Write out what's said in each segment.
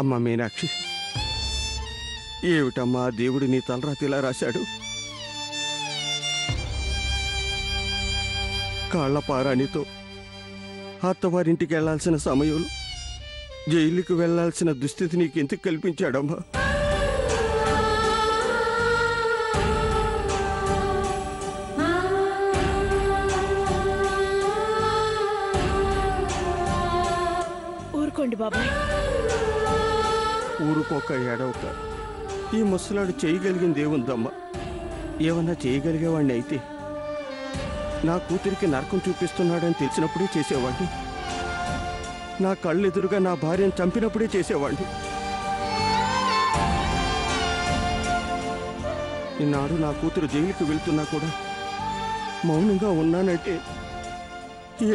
అమ్మ మీనాక్షి, ఏమిటమ్మా దేవుడు నీ తలరాతిలా రాశాడు? కాళ్లపారానితో అత్తవారింటికి వెళ్లాల్సిన సమయంలో జైలుకు వెళ్లాల్సిన దుస్థితి నీకెందుకు కల్పించాడమ్మా? ఊరుకోండి బాబాయ్. ఊరుకోక ఏడవక ఈ ముసలాడు చేయగలిగింది ఏముందమ్మా? ఏమన్నా చేయగలిగేవాడిని అయితే నా కూతురికి నరకం చూపిస్తున్నాడని తెలిసినప్పుడే చేసేవాడిని. నా కళ్ళెదురుగా నా భార్యను చంపినప్పుడే చేసేవాడిని. ఈనాడు నా కూతురు జైలుకి వెళ్తున్నా కూడా మౌనంగా ఉన్నానంటే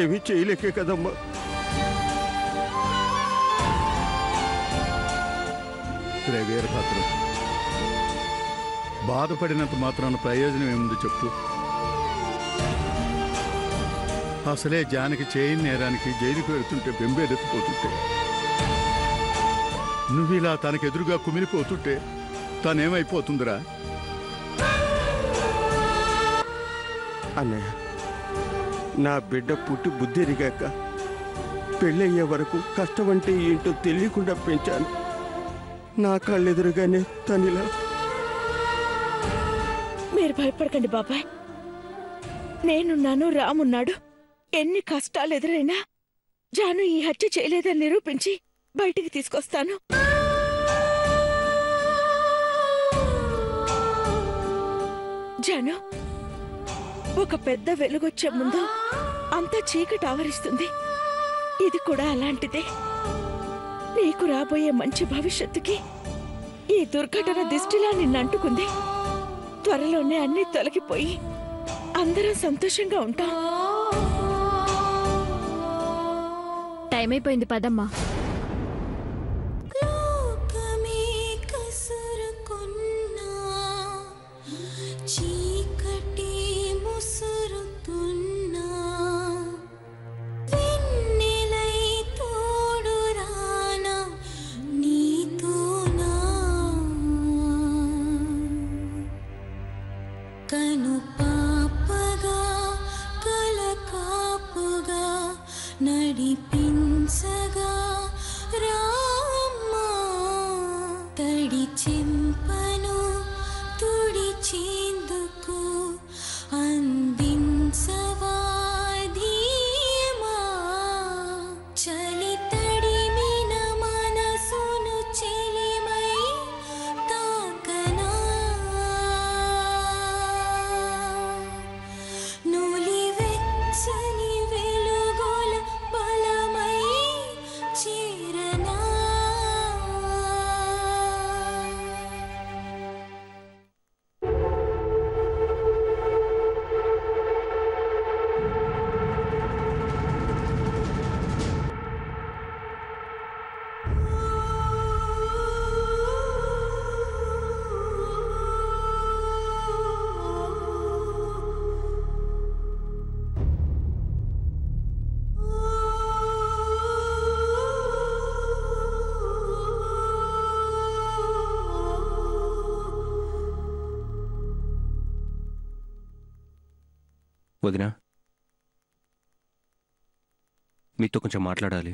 ఏమీ చేయలేకే కదమ్మా. వీరభద్రం, బాధపడినంత మాత్రాన ప్రయోజనం ఏముంది చెప్పు? అసలే జానకి చేయని నేరానికి జైలుకు వెళ్తుంటే బెంబేలెత్తిపోతుంటే, నువ్విలా తనకెదురుగా కుమిలిపోతుంటే తనేమైపోతుందిరా? అన్నయ్య, నా బిడ్డ పుట్టి బుద్ధిరిగాక పెళ్ళయ్యే వరకు కష్టమంటే ఏంటో తెలియకుండా పెంచాను. నా కళ్ళెదురుగానే తనిలా. మీరు భయపడకండి బాబాయ్, నేనున్నాను, రామున్నాడు. ఎన్ని కష్టాలు ఎదురైనా జాను ఈ హత్య చేయలేదని నిరూపించి బయటికి తీసుకొస్తాను. జాను, ఒక పెద్ద వెలుగొచ్చే ముందు అంతా చీకటి ఆవరిస్తుంది. ఇది కూడా అలాంటిదే. నీకు రాబోయే మంచి భవిష్యత్తుకి ఈ దుర్ఘటన దిష్టిలా నిన్నంటుకుంది. త్వరలోనే అన్నీ తొలగిపోయి అందరం సంతోషంగా ఉంటాం. టైం అయిపోయింది, పదమ్మా. వదినా, మీతో కొంచెం మాట్లాడాలి.